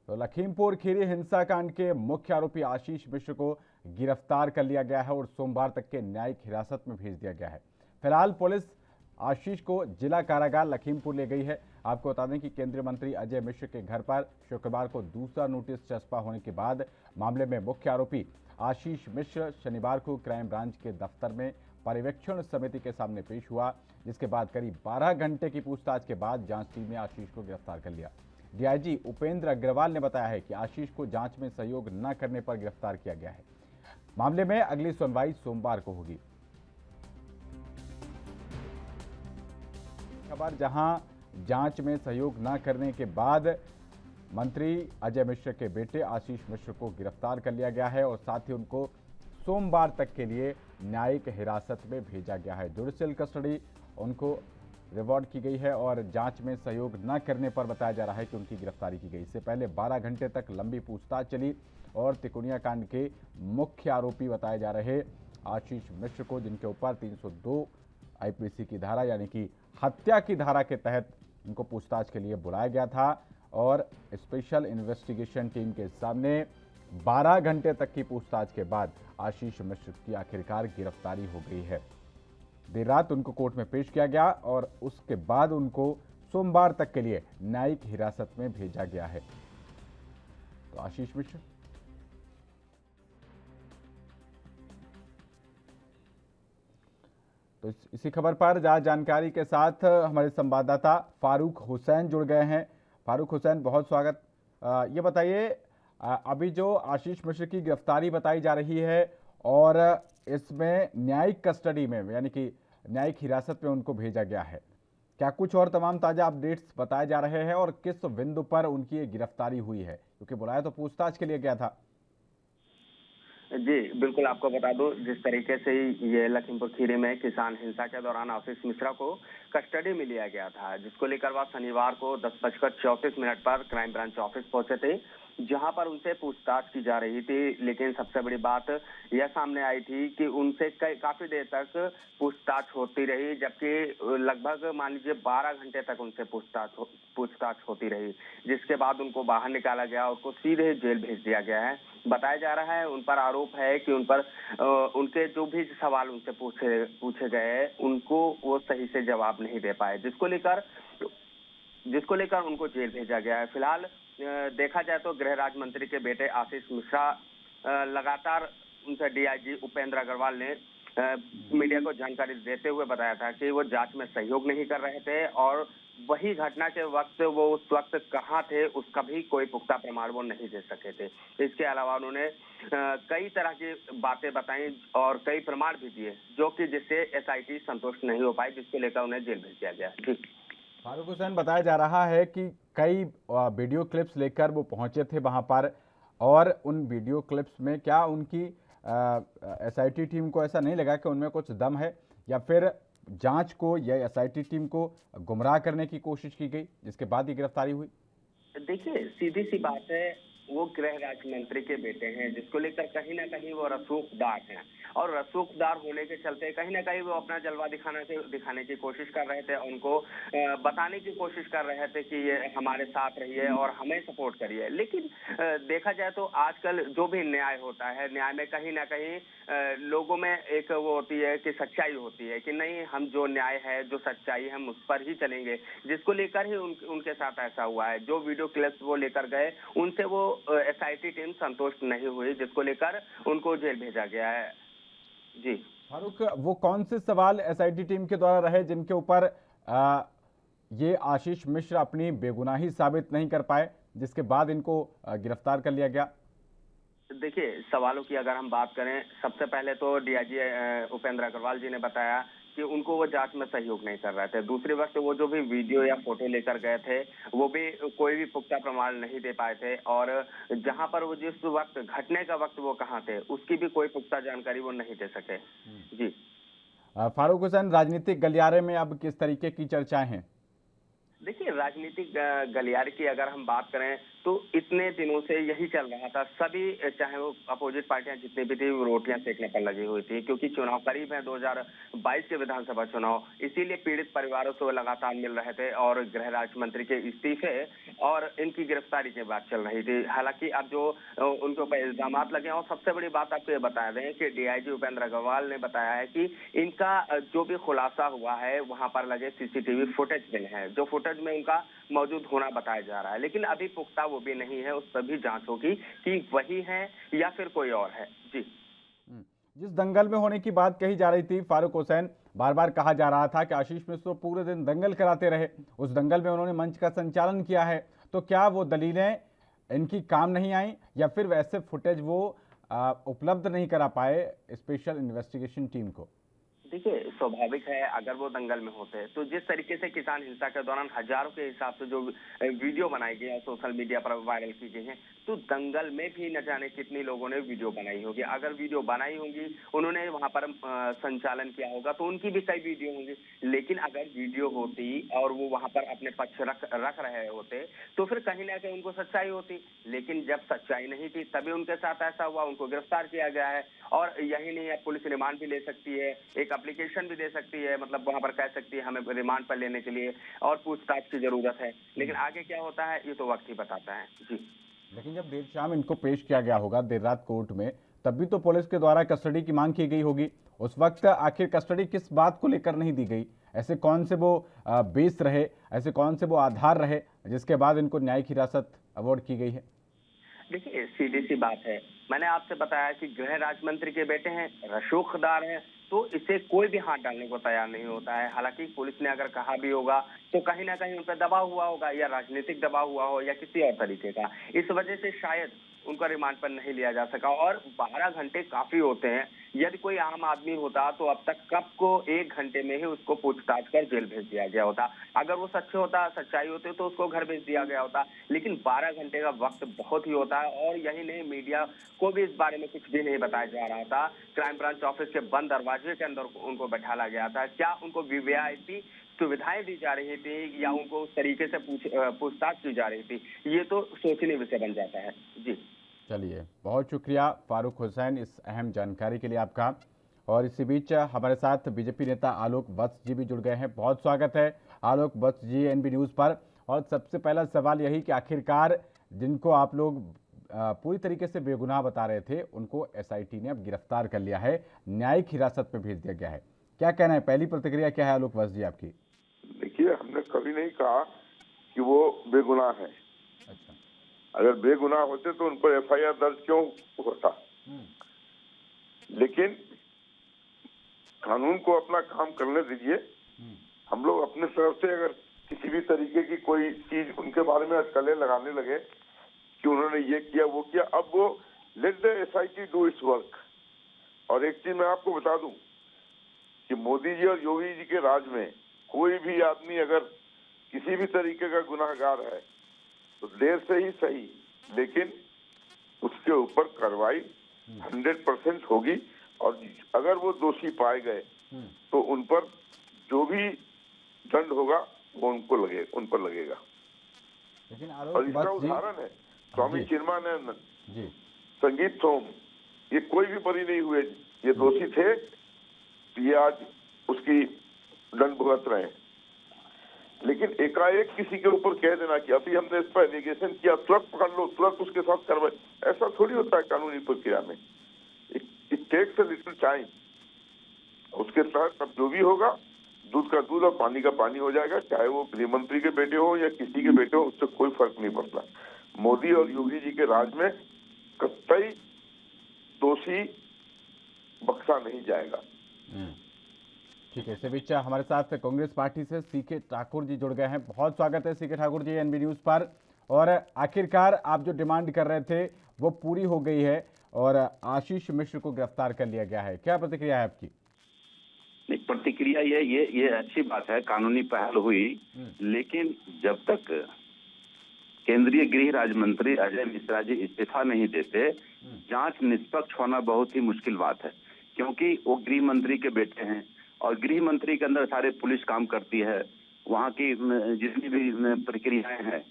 तो लखीमपुर खीरी हिंसाकांड के मुख्य आरोपी आशीष मिश्र को गिरफ्तार कर लिया गया है और सोमवार तक के न्यायिक हिरासत में भेज दिया गया है। फिलहाल पुलिस आशीष को जिला कारागार लखीमपुर ले गई है। आपको बता दें कि केंद्रीय मंत्री अजय मिश्र के घर पर शुक्रवार को दूसरा नोटिस चस्पा होने के बाद मामले में मुख्य आरोपी आशीष मिश्र शनिवार को क्राइम ब्रांच के दफ्तर में पर्यवेक्षण समिति के सामने पेश हुआ, जिसके बाद करीब 12 घंटे की पूछताछ के बाद जांच टीम ने आशीष को गिरफ्तार कर लिया। डीआईजी उपेंद्र अग्रवाल ने बताया है कि आशीष को जांच में सहयोग न करने पर गिरफ्तार किया गया है। मामले में अगली सुनवाई सोमवार को होगी। खबर जहां जांच में सहयोग न करने के बाद मंत्री अजय मिश्र के बेटे आशीष मिश्र को गिरफ्तार कर लिया गया है और साथ ही उनको सोमवार तक के लिए न्यायिक हिरासत में भेजा गया है। जुडिशियल कस्टडी उनको रिवॉर्ड की गई है और जांच में सहयोग न करने पर बताया जा रहा है कि उनकी गिरफ्तारी की गई। इससे पहले 12 घंटे तक लंबी पूछताछ चली और तिकोनिया कांड के मुख्य आरोपी बताए जा रहे आशीष मिश्र को, जिनके ऊपर 302 आईपीसी की धारा यानी कि हत्या की धारा के तहत उनको पूछताछ के लिए बुलाया गया था और स्पेशल इन्वेस्टिगेशन टीम के सामने 12 घंटे तक की पूछताछ के बाद आशीष मिश्र की आखिरकार गिरफ्तारी हो गई है। देर रात उनको कोर्ट में पेश किया गया और उसके बाद उनको सोमवार तक के लिए न्यायिक हिरासत में भेजा गया है। तो आशीष मिश्र तो इसी खबर पर ज्यादा जानकारी के साथ हमारे संवाददाता फारूक हुसैन जुड़ गए हैं। फारूक हुसैन, बहुत स्वागत। ये बताइए, अभी जो आशीष मिश्र की गिरफ्तारी बताई जा रही है और इसमें न्यायिक कस्टडी में यानी कि न्यायिक हिरासत में उनको भेजा गया है, क्या कुछ और तमाम ताजा अपडेट्स बताए जा रहे हैं और किस बिंदु पर उनकी ये गिरफ्तारी हुई है, क्योंकि बुलाया तो पूछताछ के लिए गया था। जी बिल्कुल, आपको बता दूं, जिस तरीके से ये लखीमपुर खीरी में किसान हिंसा के दौरान आशीष मिश्रा को कस्टडी में लिया गया था, जिसको लेकर वह शनिवार को 10:34 पर क्राइम ब्रांच ऑफिस पहुंचे थे, जहां पर उनसे पूछताछ की जा रही थी। लेकिन सबसे बड़ी बात यह सामने आई थी कि उनसे काफी देर तक पूछताछ होती रही, जबकि लगभग मान लीजिए 12 घंटे तक उनसे पूछताछ होती रही, जिसके बाद उनको बाहर निकाला गया और उनको सीधे जेल भेज दिया गया है। बताया जा रहा है, उन पर आरोप है कि उन पर उनके जो भी सवाल उनसे पूछे गए उनको वो सही से जवाब नहीं दे पाए, जिसको लेकर उनको जेल भेजा गया है। फिलहाल देखा जाए तो गृह राज्य मंत्री के बेटे आशीष मिश्रा लगातार उनसे डीआईजी उपेंद्र अग्रवाल ने मीडिया को जानकारी देते हुए बताया था कि वो जांच में सहयोग नहीं कर रहे थे और वही घटना के वक्त वो उस वक्त कहाँ थे उसका भी कोई पुख्ता प्रमाण वो नहीं दे सके थे। इसके अलावा उन्होंने कई तरह की बातें बताई और कई प्रमाण भी दिए, जो कि जिससे एसआईटी संतुष्ट नहीं हो पाई, जिसको लेकर उन्हें जेल भेज दिया गया। ठीक फारूक हुसैन, बताया जा रहा है कि कई वीडियो क्लिप्स लेकर वो पहुंचे थे वहां पर और उन वीडियो क्लिप्स में क्या उनकी एसआईटी टीम को ऐसा नहीं लगा कि उनमें कुछ दम है या फिर जांच को या एसआईटी टीम को गुमराह करने की कोशिश की गई, जिसके बाद ये गिरफ्तारी हुई? देखिए, सीधी सी बात है, वो गृह राज्य मंत्री के बेटे हैं, जिसको लेकर कहीं ना कहीं वो रसूखदार हैं और रसूखदार होने के चलते कहीं ना कहीं वो अपना जलवा दिखाने की कोशिश कर रहे थे, उनको बताने की कोशिश कर रहे थे कि ये हमारे साथ रहिए और हमें सपोर्ट करिए। लेकिन देखा जाए तो आजकल जो भी न्याय होता है, न्याय में कहीं ना कहीं लोगों में एक वो होती है कि सच्चाई होती है कि नहीं, हम जो न्याय है, जो सच्चाई है, हम उस पर ही चलेंगे, जिसको लेकर ही उनके साथ ऐसा हुआ है। जो वीडियो क्लिप्स वो लेकर गए उनसे वो एसआईटी टीम संतुष्ट नहीं हुई, जिसको लेकर उनको जेल भेजा गया है। जी फारूक, वो कौन से सवाल एसआईटी टीम के द्वारा रहे जिनके ऊपर ये आशीष मिश्र अपनी बेगुनाही साबित नहीं कर पाए, जिसके बाद इनको गिरफ्तार कर लिया गया? देखिए, सवालों की अगर हम बात करें, सबसे पहले तो डीआईजी उपेंद्र अग्रवाल जी ने बताया कि उनको वो जांच में सहयोग नहीं कर रहे थे। दूसरी वक्त वो जो भी वीडियो या फोटो लेकर गए थे, वो भी कोई भी पुख्ता प्रमाण नहीं दे पाए थे और जहां पर वो जिस वक्त घटने का वक्त वो कहाँ थे उसकी भी कोई पुख्ता जानकारी वो नहीं दे सके। जी फारूक हुसैन, राजनीतिक गलियारे में अब किस तरीके की चर्चाएं हैं? देखिए, राजनीतिक गलियारे की अगर हम बात करें तो इतने दिनों से यही चल रहा था। सभी चाहे वो अपोजिट पार्टियां जितनी भी थी, वो रोटियां सेकने पर लगी हुई थी, क्योंकि चुनाव करीब है, 2022 के विधानसभा चुनाव। इसीलिए पीड़ित परिवारों से वो लगातार मिल रहे थे और गृह राज्य मंत्री के इस्तीफे और इनकी गिरफ्तारी की बात चल रही थी। हालांकि अब जो उनके ऊपर इल्जाम लगे, और सबसे बड़ी बात आपको ये बता दें कि डीआईजी उपेंद्र अग्रवाल ने बताया है कि इनका जो भी खुलासा हुआ है, वहां पर लगे सीसीटीवी फुटेज मिले हैं, जो फुटेज में उनका मौजूद होना बताया जा रहा है। लेकिन अभी पुख्ता वो भी नहीं है, उस पर भी जांच होगी कि वही है या फिर कोई और है। जी। जिस दंगल में होने की बात कही जा रही थी फारूक हुसैन, बार बार कहा जा रहा था कि आशीष मिश्र पूरे दिन दंगल कराते रहे, उस दंगल में उन्होंने मंच का संचालन किया है, तो क्या वो दलीलें इनकी काम नहीं आई या फिर वैसे फुटेज वो उपलब्ध नहीं करा पाए स्पेशल इन्वेस्टिगेशन टीम को? देखिए, स्वाभाविक है अगर वो दंगल में होते तो जिस तरीके से किसान हिंसा के दौरान हजारों के हिसाब से जो वीडियो बनाई गई है, सोशल मीडिया पर वायरल की गई है, तो दंगल में भी न जाने कितनी लोगों ने वीडियो बनाई होगी। अगर वीडियो बनाई होंगी, उन्होंने वहां पर संचालन किया होगा, तो उनकी भी कई वीडियो होंगी। लेकिन अगर वीडियो होती और वो वहां पर अपने पक्ष रख रहे होते, तो फिर कहीं ना कहीं उनको सच्चाई होती। लेकिन जब सच्चाई नहीं थी, तभी उनके साथ ऐसा हुआ, उनको गिरफ्तार किया गया है। और यही नहीं है, पुलिस रिमांड भी ले सकती है, एक एप्लीकेशन भी दे सकती है, मतलब वहां पर कह सकती है हमें रिमांड पर लेने के लिए और पूछताछ की जरूरत है। लेकिन आगे क्या होता है, ये तो वक्त ही बताता है। जी। लेकिन जब देर शाम इनको पेश किया गया होगा देर रात कोर्ट में, तब भी तो पुलिस के द्वारा कस्टडी की मांग की गई होगी। उस वक्त आखिर कस्टडी किस बात को लेकर नहीं दी गई? ऐसे कौन से वो बेस रहे, ऐसे कौन से वो आधार रहे जिसके बाद इनको न्यायिक हिरासत अवार्ड की गई है? देखिए, सीधी सी बात है, मैंने आपसे बताया कि गृह राज्य मंत्री के बेटे हैं, रसूखदार हैं, तो इसे कोई भी हाथ डालने को तैयार नहीं होता है। हालांकि पुलिस ने अगर कहा भी होगा, तो कहीं ना कहीं उन पर दबाव हुआ होगा, या राजनीतिक दबाव हुआ हो या किसी और तरीके का। इस वजह से शायद उनका रिमांड पर नहीं लिया जा सका। और 12 घंटे काफी होते हैं। यदि कोई आम आदमी होता तो अब तक कब को 1 घंटे में ही उसको पूछताछ कर जेल भेज दिया गया होता। अगर वो सच्चे होता, सच्चाई होती, तो उसको घर भेज दिया गया होता। लेकिन 12 घंटे का वक्त बहुत ही होता है, और यही नहीं, मीडिया को भी इस बारे में कुछ भी नहीं बताया जा रहा था। क्राइम ब्रांच ऑफिस के बंद दरवाजे के अंदर उनको बैठाला गया था। क्या उनको वीवीआईपी सुविधाएं दी जा रही थी, या उनको उस तरीके से पूछताछ की जा रही थी, ये तो सोचनीय विषय बन जाता है। जी। चलिए, बहुत शुक्रिया फारूक हुसैन इस अहम जानकारी के लिए आपका। और इसी बीच हमारे साथ बीजेपी नेता आलोक वत्स जी भी जुड़ गए हैं। बहुत स्वागत है आलोक वत्स जी एनबी न्यूज़ पर। और सबसे पहला सवाल यही कि आखिरकार जिनको आप लोग पूरी तरीके से बेगुनाह बता रहे थे, उनको एसआईटी ने अब गिरफ्तार कर लिया है, न्यायिक हिरासत में भेज दिया गया है। क्या कहना है, पहली प्रतिक्रिया क्या है आलोक वत्स जी आपकी? देखिए, हमने कभी नहीं कहा कि वो बेगुनाह है। अच्छा। अगर बेगुनाह होते तो उन पर एफआईआर दर्ज क्यों होता? लेकिन कानून को अपना काम करने दीजिए। हम लोग अपने तरफ से अगर किसी भी तरीके की कोई चीज उनके बारे में अटकलें लगाने लगे कि उन्होंने ये किया वो किया, अब वो let the SIT do it's work. और एक चीज मैं आपको बता दूं कि मोदी जी और योगी जी के राज में कोई भी आदमी अगर किसी भी तरीके का गुनाहगार है तो देर से ही सही, लेकिन उसके ऊपर कार्रवाई 100% होगी। और अगर वो दोषी पाए गए तो उन पर जो भी दंड होगा वो उन पर लगेगा। लेकिन और इसका उदाहरण है स्वामी चिन्मयानंद, जी, संगीत सोम, ये कोई भी बरी नहीं हुए। ये दोषी थे, ये आज उसकी दंड भुगत रहे हैं। लेकिन एकाएक किसी के ऊपर कह देना कि अभी हमने इस पर एलिगेशन किया, तुरंत पकड़ लो, तुरंत उसके साथ कार्रवाई, ऐसा थोड़ी होता है कानूनी प्रक्रिया में। It takes a little time. उसके तहत अब जो भी होगा, दूध का दूध और पानी का पानी हो जाएगा। चाहे वो गृह मंत्री के बेटे हो या किसी के बेटे हो, उससे कोई फर्क नहीं पड़ता। मोदी और योगी जी के राज में कतई दोषी बख्शा नहीं जाएगा। ठीक है। इसी बीच हमारे साथ कांग्रेस पार्टी से सीके ठाकुर जी जुड़ गए हैं। बहुत स्वागत है C K Thakur ji NB news पर। और आखिरकार आप जो डिमांड कर रहे थे वो पूरी हो गई है और आशीष मिश्र को गिरफ्तार कर लिया गया है, क्या प्रतिक्रिया है आपकी? एक प्रतिक्रिया ये अच्छी बात है, कानूनी पहल हुई। लेकिन जब तक केंद्रीय गृह राज्य मंत्री अजय मिश्रा जी इस्तीफा नहीं देते, जांच निष्पक्ष होना बहुत ही मुश्किल बात है। क्योंकि वो गृह मंत्री के बेटे हैं और गृह मंत्री के अंदर सारे पुलिस काम करती है। वहाँ की जितनी भी प्रक्रियाएं हैं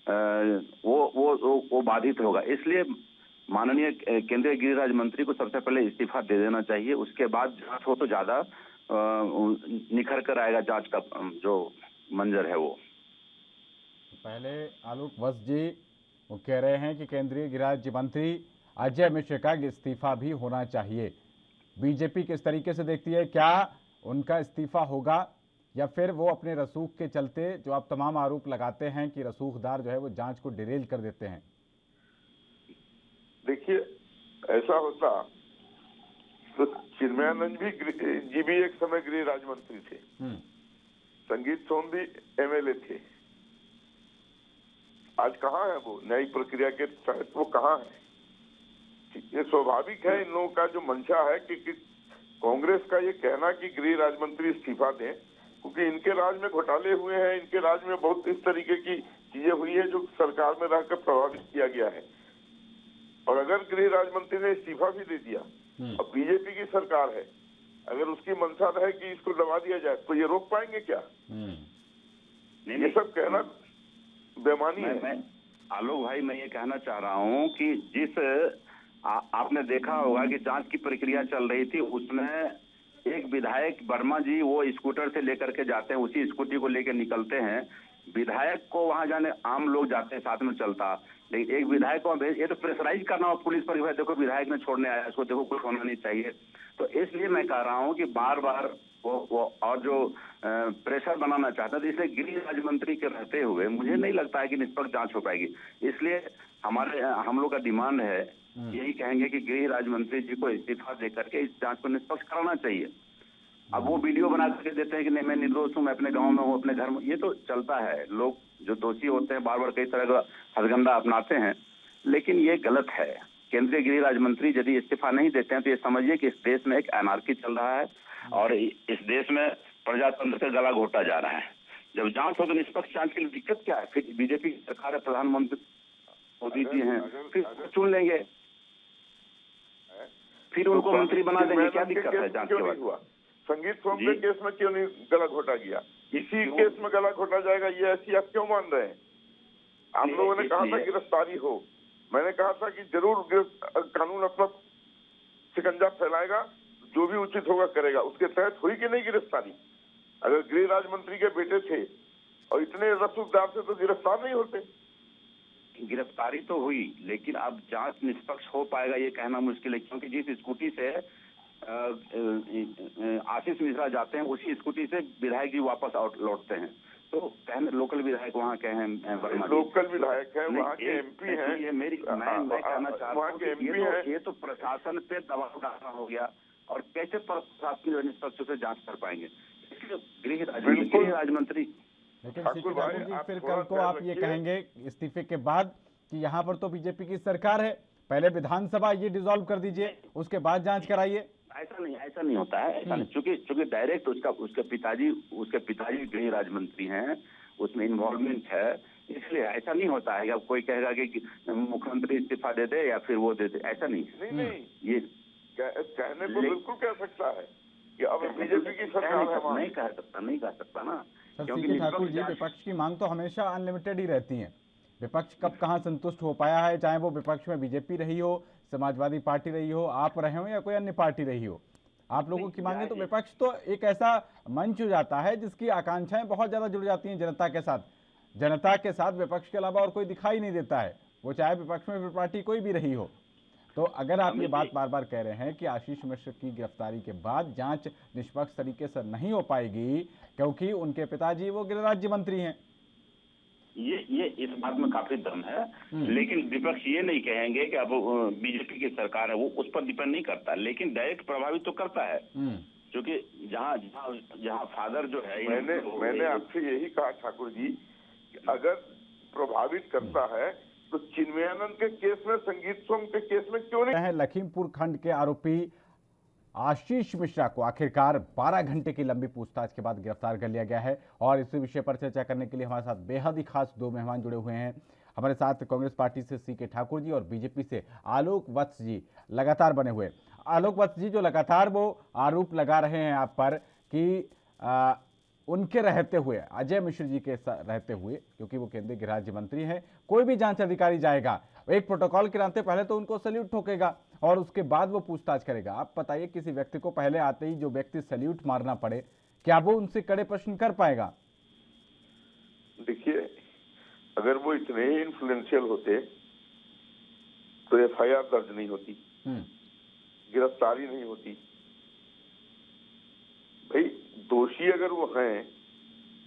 वो बाधित होगा। इसलिए माननीय केंद्रीय गृह राज्य मंत्री को सबसे पहले इस्तीफा दे देना चाहिए। उसके बाद जांच हो तो ज्यादा निखर कर आएगा जांच का जो मंजर है वो। पहले आलोक वत्स जी वो कह रहे हैं कि केंद्रीय गृह राज्य मंत्री अजय मिश्र का इस्तीफा भी होना चाहिए। बीजेपी किस तरीके से देखती है, क्या उनका इस्तीफा होगा या फिर वो अपने रसूख के चलते जो आप तमाम आरोप लगाते हैं कि रसूखदार जो है वो जांच को डिरेल कर देते हैं? देखिए, ऐसा होता तो चिन्मयानंद जी भी एक समय गृह राज्य मंत्री थे, संगीत सोम भी एमएलए थे। आज कहाँ है वो? न्यायिक प्रक्रिया के तहत वो कहाँ है? ये स्वाभाविक है इन लोगों का जो मंशा है कि कांग्रेस का ये कहना कि गृह राज्य मंत्री इस्तीफा दें, क्योंकि इनके राज में घोटाले हुए हैं, इनके राज में बहुत इस तरीके की चीजें हुई है जो सरकार में रहकर प्रभावित किया गया है। और अगर गृह राज्य मंत्री ने इस्तीफा भी दे दिया और बीजेपी की सरकार है, अगर उसकी मंशा है कि इसको दबा दिया जाए तो ये रोक पाएंगे क्या? ये सब कहना बेमानी है। आलोक भाई, मैं ये कहना चाह रहा हूँ कि जिस आपने देखा होगा कि जांच की प्रक्रिया चल रही थी, उसमें एक विधायक वर्मा जी वो स्कूटर से लेकर के जाते हैं, उसी स्कूटी को लेकर निकलते हैं। विधायक को वहां जाने आम लोग जाते हैं, साथ में चलता, लेकिन एक विधायक को भेज, ये तो प्रेशराइज करना हो पुलिस पर, भाई देखो विधायक ने छोड़ने आया, इसको देखो कुछ होना नहीं चाहिए। तो इसलिए मैं कह रहा हूँ कि बार बार वो और जो प्रेशर बनाना चाहता है, तो इसलिए गृह राज्य मंत्री के रहते हुए मुझे नहीं लगता है कि निष्पक्ष जांच हो पाएगी। इसलिए हम लोग का डिमांड है, यही कहेंगे कि गृह राज्य मंत्री जी को इस्तीफा देकर के इस जांच को निष्पक्ष कराना चाहिए। अब वो वीडियो बना करके देते हैं कि नहीं मैं निर्दोष हूँ, मैं अपने गांव में हूँ, अपने घर में, ये तो चलता है। लोग जो दोषी होते हैं बार बार कई तरह का हथगंडा अपनाते हैं, लेकिन ये गलत है। केंद्रीय गृह राज्य मंत्री यदि इस्तीफा नहीं देते हैं तो ये समझिए कि इस देश में एक एनार्की चल रहा है और इस देश में प्रजातंत्र से गला घोटा जा रहा है। जब जांच हो तो निष्पक्ष जांच के लिए दिक्कत क्या है? फिर बीजेपी की सरकार है, प्रधानमंत्री मोदी जी हैं, फिर चुन लेंगे, फिर उनको मंत्री बना देंगे, क्या दिक्कत है जांच के बाद? संगीत सोम के केस में क्यों नहीं गला घोटा गया? इसी केस में गला घोटा जाएगा, ये ऐसी आप क्यों मान रहे हैं? आप लोगों ने कहा था गिरफ्तारी हो, मैंने कहा था कि जरूर कानून अपना शिकंजा फैलाएगा, जो भी उचित होगा करेगा। उसके तहत हुई कि नहीं गिरफ्तारी? अगर गृह राज्य मंत्री के बेटे थे और इतने रसूखदार थे तो गिरफ्तार नहीं होते। गिरफ्तारी तो हुई, लेकिन अब जांच निष्पक्ष हो पाएगा ये कहना मुश्किल है, क्योंकि जिस स्कूटी से आशीष मिश्रा जाते हैं उसी स्कूटी से विधायक जी वापस लौटते हैं। तो कहने लोकल विधायक वहाँ के हैं, लोकल विधायक हैं, वहाँ के एमपी हैं। ये मैं कहना चाह रहा हूँ ये तो प्रशासन पे दबाव डालना हो गया, और कैसे प्रशासन निष्पक्ष से जांच कर पाएंगे? गृह राज्य मंत्री। लेकिन सीपी ठाकुर जी, फिर कल को आप ये कहेंगे इस्तीफे के बाद कि यहाँ पर तो बीजेपी की सरकार है, पहले विधानसभा ये डिसॉल्व कर दीजिए, उसके बाद जांच कराइए। ऐसा नहीं होता है, ऐसा नहीं, चूंकि डायरेक्ट उसके पिताजी गृह राज्य मंत्री हैं, उसमें इन्वॉल्वमेंट है, इसलिए ऐसा नहीं होता है कि अब कोई कहेगा कि मुख्यमंत्री इस्तीफा दे दे या फिर वो दे दे, ऐसा नहीं। ये कहने को बिल्कुल कह सकता है कि अब बीजेपी की सरकार है, नहीं कह सकता ना। सीपी ठाकुर जी, विपक्ष की मांग तो हमेशा अनलिमिटेड ही रहती है। विपक्ष कब कहाँ संतुष्ट हो पाया है, चाहे वो विपक्ष में बीजेपी रही हो, समाजवादी पार्टी रही हो, आप रहे हो या कोई अन्य पार्टी रही हो, आप लोगों की मांगे तो विपक्ष तो एक ऐसा मंच हो जाता है जिसकी आकांक्षाएं बहुत ज्यादा जुड़ जाती हैं जनता के साथ। जनता के साथ विपक्ष के अलावा और कोई दिखाई नहीं देता है, वो चाहे विपक्ष में पार्टी कोई भी रही हो। तो अगर आप ये बात बार बार कह रहे हैं कि आशीष मिश्र की गिरफ्तारी के बाद जांच निष्पक्ष तरीके से नहीं हो पाएगी क्योंकि उनके पिताजी वो गृह राज्य मंत्री हैं, ये इस बात में काफी दम है, लेकिन विपक्ष ये नहीं कहेंगे कि अब बीजेपी की सरकार है, वो उस पर डिपेंड नहीं करता, लेकिन डायरेक्ट प्रभावित तो करता है, क्योंकि जहाँ फादर जो है। मैंने आपसे यही कहा ठाकुर जी कि अगर प्रभावित करता है तो चिन्मयानंद के केस में, संगीत सोम के केस में क्यों नहीं? लखीमपुर खंड के आरोपी आशीष मिश्रा को आखिरकार 12 घंटे की लंबी पूछताछ के बाद गिरफ्तार कर लिया गया है और इसी विषय पर चर्चा करने के लिए हमारे साथ बेहद ही खास दो मेहमान जुड़े हुए हैं। हमारे साथ कांग्रेस पार्टी से सीके ठाकुर जी और बीजेपी से आलोक वत्स जी लगातार बने हुए। आलोक वत्स जी, जो लगातार वो आरोप लगा रहे हैं आप पर कि उनके रहते हुए, अजय मिश्र जी के रहते हुए, क्योंकि वो केंद्रीय गृह राज्य मंत्री हैं, कोई भी जांच अधिकारी जाएगा एक प्रोटोकॉल के नाते पहले तो उनको सैल्यूट ठोकेगा और उसके बाद वो पूछताछ करेगा। आप बताइए, किसी व्यक्ति को पहले आते ही जो व्यक्ति सैल्यूट मारना पड़े, क्या वो उनसे कड़े प्रश्न कर पाएगा? देखिए, अगर वो इतने ही इन्फ्लुएंशियल होते तो एफआईआर दर्ज नहीं होती, गिरफ्तारी नहीं होती। भाई दोषी अगर वो हैं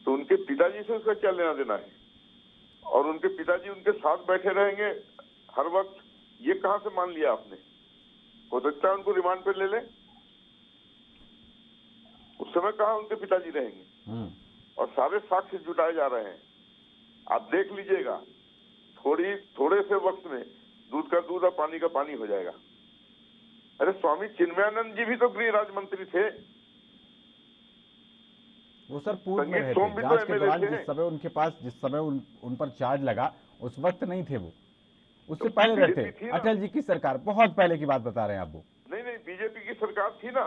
तो उनके पिताजी से उसका क्या लेना देना है? और उनके पिताजी उनके साथ बैठे रहेंगे हर वक्त, ये कहां से मान लिया आपने? हो सकता है उनको रिमांड पे ले ले, उस समय कहां उनके पिताजी रहेंगे? और सारे साक्ष्य जुटाए जा रहे हैं। आप देख लीजिएगा, थोड़े से वक्त में दूध का दूध और पानी का पानी हो जाएगा। अरे स्वामी चिन्मयानंद जी भी तो गृह राज्य मंत्री थे। वो सर पूर्व में रहे थे, जांच के दौरान जिस समय उन पर चार्ज लगा उस वक्त नहीं थे वो, उससे पहले रहते। अटल जी की सरकार, बहुत पहले की बात बता रहे हैं आप वो। नहीं, बीजेपी की सरकार थी ना,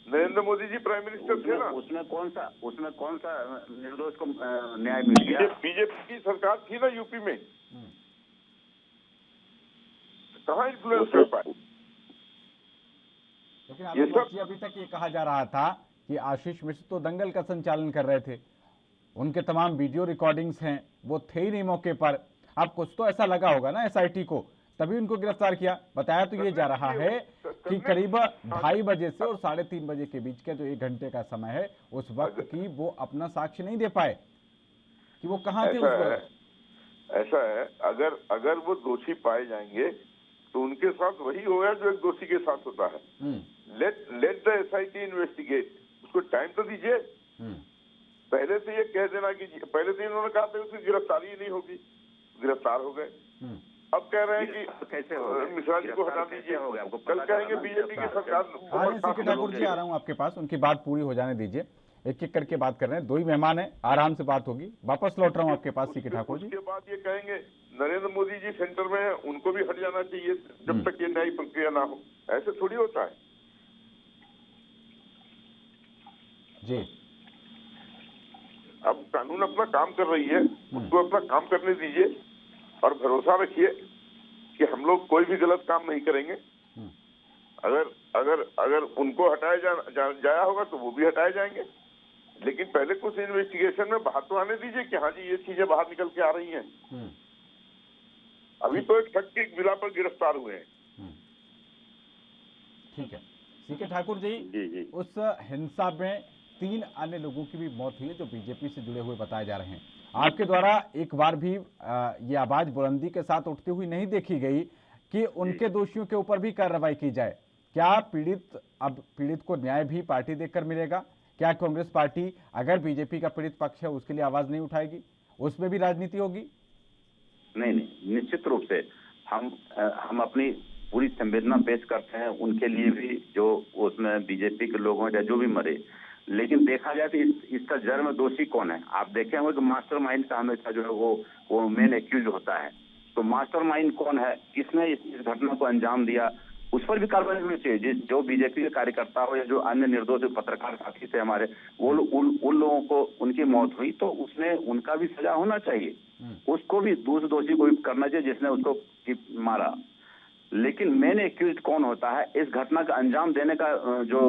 नरेंद्र मोदी जी प्राइम मिनिस्टर थे ना। उसमें कौन सा निर्दोष को न्याय मिल गया? बीजेपी की सरकार थी ना यूपी में, कहाँ इन्फ्लुएंस कर पाए? लेकिन अभी तक ये कहा जा रहा था कि आशीष मिश्र तो दंगल का संचालन कर रहे थे, उनके तमाम वीडियो रिकॉर्डिंग्स हैं, वो थे ही नहीं मौके पर। अब कुछ तो ऐसा लगा होगा ना एसआईटी को, तभी उनको गिरफ्तार किया। बताया तो ये जा रहा है कि करीब 2:30 बजे से और 3:30 बजे के बीच का जो 1 घंटे का समय है, उस वक्त की वो अपना साक्ष्य नहीं दे पाए कि वो कहाँ थे उस वक्त। ऐसा है, अगर वो दोषी पाए जाएंगे तो उनके साथ वही होगा जो एक दोषी के साथ होता है। लेट द एसआईटी इन्वेस्टिगेट, उसको टाइम तो दीजिए। पहले से ये कह देना कि पहले से इन्होंने कहा था उसकी गिरफ्तारी ही नहीं होगी, गिरफ्तार हो गए। अब कह रहे हैं कि कैसे मिश्रा जी को हटा दीजिए, कल कहेंगे बीजेपी की सरकार। सीके ठाकुर जी, आ रहा हूँ आपके पास, उनकी बात पूरी हो जाने दीजिए। एक एक करके बात कर रहे हैं, 2 ही मेहमान हैं, आराम से बात होगी। वापस लौट रहा हूँ आपके पास सीके ठाकुर जी। उसके बाद ये कहेंगे नरेंद्र मोदी जी सेंटर में है, उनको भी हट जाना चाहिए जब तक ये न्यायिक प्रक्रिया ना हो। ऐसे थोड़ी होता है जी। अब कानून अपना काम कर रही है, उसको अपना काम करने दीजिए और भरोसा रखिए कि हम लोग कोई भी गलत काम नहीं करेंगे। अगर उनको हटाया जाया होगा तो वो भी हटाए जाएंगे, लेकिन पहले कुछ इन्वेस्टिगेशन में बाहर तो आने दीजिए कि हाँ जी ये चीजें बाहर निकल के आ रही हैं। अभी तो एक शक की बिना पर गिरफ्तार हुए हैं। ठीक है सीके ठाकुर जी, उस हिंसा में 3 अन्य लोगों की भी मौत हुई है जो बीजेपी से जुड़े हुए बताए जा रहे हैं। आपके द्वारा एक बार भी ये आवाज बुलंदी के साथ उठती हुई नहीं देखी गई कि उनके दोषियों के ऊपर भी कार्रवाई की जाए। क्या पीड़ित को न्याय भी पार्टी देकर मिलेगा? क्या कांग्रेस पार्टी अगर बीजेपी का पीड़ित पक्ष है उसके लिए आवाज नहीं उठाएगी? उसमें भी राजनीति होगी? नहीं, निश्चित रूप से हम अपनी पूरी संवेदना पेश करते हैं उनके लिए भी जो उसमें बीजेपी के लोग हैं या जो भी मरे। लेकिन देखा जाए तो इसका जड़ में दोषी कौन है? आप देखे होंगे कि मास्टरमाइंड का हमेशा जो है वो मेन एक्यूज होता है। तो मास्टरमाइंड कौन है, किसने इस घटना को अंजाम दिया, उस पर भी कार्रवाई होनी चाहिए। जो बीजेपी के कार्यकर्ता हो या जो अन्य निर्दोष पत्रकार साथी थे हमारे, वो उन लोगों को उनकी मौत हुई तो उसमें उनका भी सजा होना चाहिए। उसको भी दूसरे दोषी को भी करना चाहिए जिसने उसको मारा। लेकिन मेन एक्यूज कौन होता है, इस घटना का अंजाम देने का जो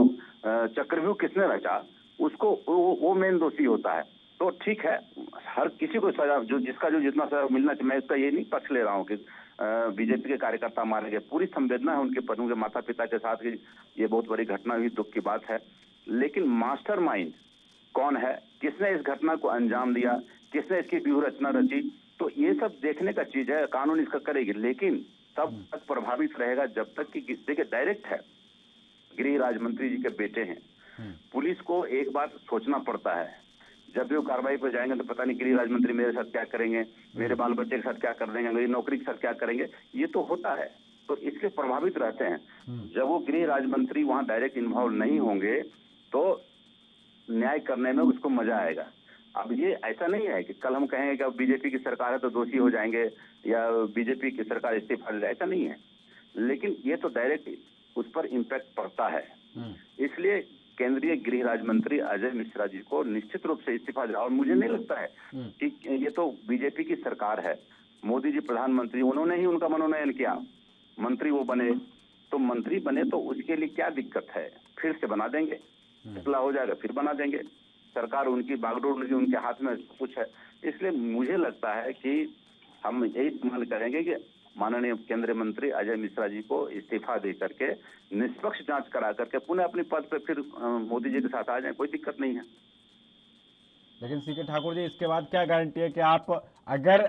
चक्रव्यूह किसने रचा, उसको वो मेन दोषी होता है। तो ठीक है, हर किसी को सजा जिसका जितना सजा मिलना चाहिए। मैं इसका ये नहीं पक्ष ले रहा हूँ कि बीजेपी के कार्यकर्ता मारे गए। पूरी संवेदना है उनके पत्नियों के माता पिता के साथ कि ये बहुत बड़ी घटना हुई, दुख की बात है। लेकिन मास्टरमाइंड कौन है, किसने इस घटना को अंजाम दिया, किसने इसकी व्यूह रचना रची, तो ये सब देखने का चीज है। कानून इसका करेगी, लेकिन तब तक प्रभावित रहेगा जब तक कि देखिए डायरेक्ट है, गृह राज्य मंत्री जी के बेटे हैं। पुलिस को एक बार सोचना पड़ता है, जब भी वो कार्रवाई पर जाएंगे तो पता नहीं गृह राज्य मंत्री मेरे साथ क्या करेंगे, मेरे बाल बच्चे के साथ क्या कर देंगे, मेरी नौकरी के साथ क्या करेंगे, ये तो होता है। तो इसके प्रभावित रहते हैं। जब वो गृह राज्य मंत्री वहां डायरेक्ट इन्वॉल्व नहीं होंगे तो न्याय करने में उसको मजा आएगा। अब ये ऐसा नहीं है कि कल हम कहेंगे कि अब बीजेपी की सरकार है तो दोषी हो जाएंगे या बीजेपी की सरकार इस्तीफा दे, ऐसा नहीं है। लेकिन ये तो डायरेक्ट उस पर इम्पैक्ट पड़ता है। इसलिए केंद्रीय गृह राज्य मंत्री अजय मिश्रा जी को निश्चित रूप से इस्तीफा देना। और मुझे नहीं लगता है कि ये तो बीजेपी की सरकार है, मोदी जी प्रधानमंत्री, उन्होंने ही उनका मनोनयन किया, मंत्री वो बने, तो मंत्री बने तो उसके लिए क्या दिक्कत है, फिर से बना देंगे, फैसला हो जाएगा फिर बना देंगे। सरकार उनकी, बागडोर उनके हाथ में कुछ है। इसलिए मुझे लगता है कि हम यही मांग करेंगे कि माननीय केंद्रीय मंत्री अजय मिश्रा जी को इस्तीफा दे करके निष्पक्ष जांच करा करके पुनः अपने पद पे फिर मोदी जी के साथ आ जाएं, कोई दिक्कत नहीं है। लेकिन सीके ठाकुर जी, इसके बाद क्या गारंटी है कि आप, अगर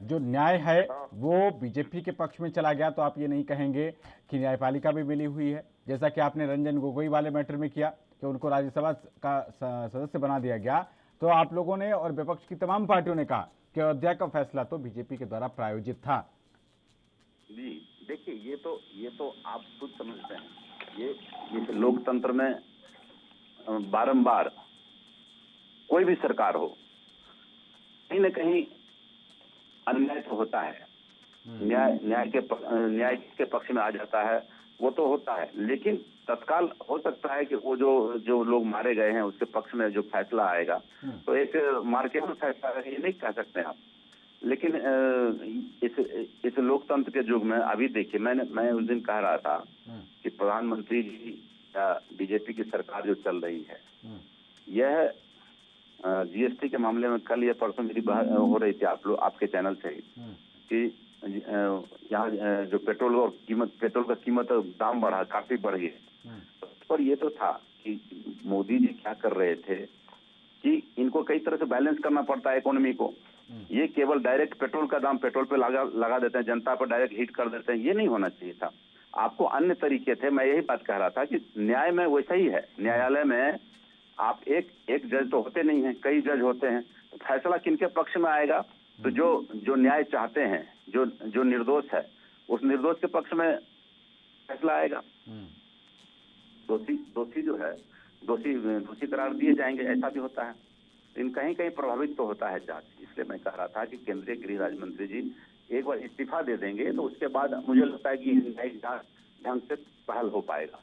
जो न्याय है वो बीजेपी के पक्ष में चला गया, तो आप ये नहीं कहेंगे कि न्यायपालिका भी मिली हुई है, जैसा कि आपने रंजन गोगोई वाले मैटर में किया कि उनको राज्यसभा का सदस्य बना दिया गया। तो आप लोगों ने और विपक्ष की तमाम पार्टियों ने कहा कि अयोध्या का फैसला तो बीजेपी के द्वारा प्रायोजित था। जी देखिए, ये तो आप खुद समझते हैं, ये लोकतंत्र में बारंबार कोई भी सरकार हो, कहीं न कहीं अन्याय तो होता है, न्याय के पक्ष में आ जाता है, वो तो होता है। लेकिन तत्काल हो सकता है कि वो जो लोग मारे गए हैं उसके पक्ष में जो फैसला आएगा तो एक मार्केट फैसला है, ये नहीं कह सकते आप। लेकिन इस लोकतंत्र के युग में अभी देखिए, मैं उस दिन कह रहा था कि प्रधानमंत्री जी या बीजेपी की सरकार जो चल रही है, यह जीएसटी के मामले में कल या परसों मेरी बात हो रही थी आपके चैनल से कि यहाँ जो पेट्रोल का कीमत दाम बढ़ा, काफी बढ़ गया। पर ये तो था कि मोदी जी क्या कर रहे थे कि इनको कई तरह से बैलेंस करना पड़ता है इकोनॉमी को। ये केवल डायरेक्ट पेट्रोल का दाम पेट्रोल पे लगा देते हैं, जनता पर डायरेक्ट हिट कर देते हैं, ये नहीं होना चाहिए था। आपको अन्य तरीके थे। मैं यही बात कह रहा था कि न्याय में वैसा ही है। न्यायालय में आप एक जज तो होते नहीं हैं, कई जज होते हैं। तो फैसला किनके पक्ष में आएगा? तो जो न्याय चाहते हैं, जो निर्दोष है, उस निर्दोष के पक्ष में फैसला आएगा। दोषी जो है, दोषी करार दिए जाएंगे, ऐसा भी होता है। इन कहीं कहीं प्रभावित तो होता है जांच। इसलिए मैं कह रहा था कि केंद्रीय गृह राज्य मंत्री जी एक बार इस्तीफा दे देंगे तो उसके बाद मुझे लगता है कि न्यायिक जांच ढंग से पहल हो पाएगा।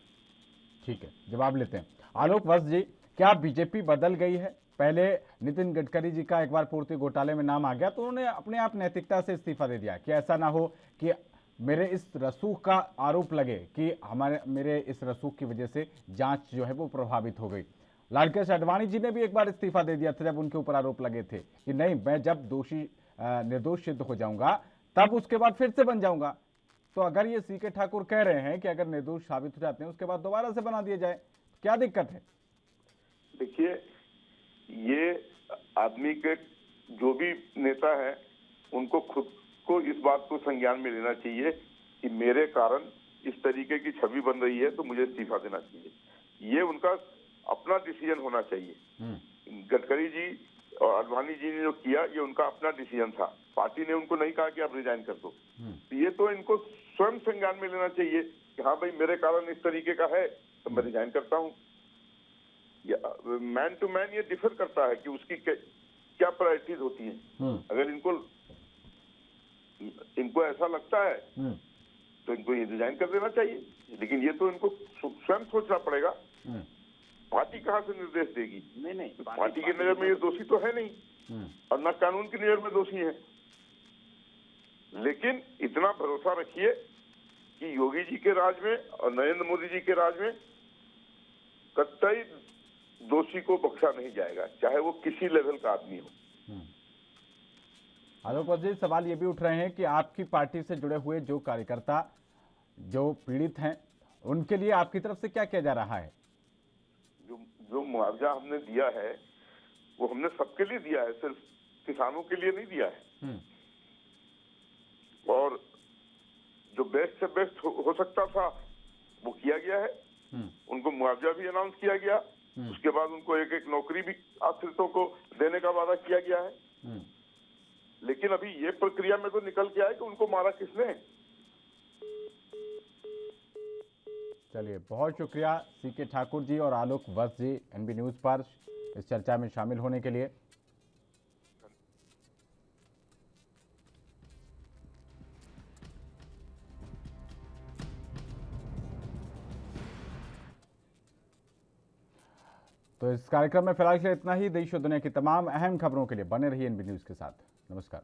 ठीक है, जवाब लेते हैं। आलोक वत्स जी, क्या बीजेपी बदल गई है? पहले नितिन गडकरी जी का एक बार पूर्ति घोटाले में नाम आ गया तो उन्होंने अपने आप नैतिकता से इस्तीफा दे दिया कि ऐसा ना हो कि मेरे इस रसूख का आरोप लगे कि मेरे इस रसूख की वजह से जांच जो है वो प्रभावित हो गई। लालकृष्ण आडवाणी जी ने भी एक बार इस्तीफा दे दिया था जब उनके ऊपर आरोप लगे थे कि नहीं, मैं जब निर्दोष सिद्ध हो जाऊंगा तब उसके बाद फिर से बन जाऊंगा। तो अगर ये सीके ठाकुर कह रहे हैं कि अगर निर्दोष साबित हो जाते हैं उसके बाद दोबारा से बना दिया जाए, क्या दिक्कत है? देखिए, ये आदमी के जो भी नेता है उनको खुद को इस बात को संज्ञान में लेना चाहिए कि मेरे कारण इस तरीके की छवि बन रही है तो मुझे इस्तीफा देना चाहिए। ये उनका अपना डिसीजन होना चाहिए। गडकरी जी और आडवाणी जी ने जो किया ये उनका अपना डिसीजन था। पार्टी ने उनको नहीं कहा कि आप रिजाइन कर दो। ये तो इनको स्वयं संज्ञान में लेना चाहिए कि हाँ भाई, मेरे कारण इस तरीके का है तो मैं रिजाइन करता हूँ। मैन टू मैन ये डिफर करता है कि उसकी क्या प्रायोरिटीज होती हैं। अगर इनको ऐसा लगता है तो इनको ये डिजाइन कर देना चाहिए, लेकिन ये तो इनको स्वयं सोचना पड़ेगा। पार्टी कहाँ से निर्देश देगी? नहीं, पार्टी की नजर में ये दोषी तो है नहीं और न कानून की नजर में दोषी है। लेकिन इतना भरोसा रखिए कि योगी जी के राज में और नरेंद्र मोदी जी के राज में कतई दोषी को बख्शा नहीं जाएगा, चाहे वो किसी लेवल का आदमी हो। आलोक वत्स जी, सवाल ये भी उठ रहे हैं कि आपकी पार्टी से जुड़े हुए जो कार्यकर्ता जो पीड़ित हैं उनके लिए आपकी तरफ से क्या किया जा रहा है? जो मुआवजा हमने दिया है वो हमने सबके लिए दिया है, सिर्फ किसानों के लिए नहीं दिया है। और जो बेस्ट से बेस्ट हो सकता था वो किया गया है। उनको मुआवजा भी अनाउंस किया गया, उसके बाद उनको एक एक नौकरी भी आश्रितों को देने का वादा किया गया है। लेकिन अभी ये प्रक्रिया में तो निकल के आए कि उनको मारा किसने। चलिए, बहुत शुक्रिया सीके ठाकुर जी और आलोक वत्स जी एनबी न्यूज पर इस चर्चा में शामिल होने के लिए। तो इस कार्यक्रम में फिलहाल के लिए इतना ही। देश और दुनिया की तमाम अहम खबरों के लिए बने रहिए एनबी न्यूज़ के साथ। नमस्कार।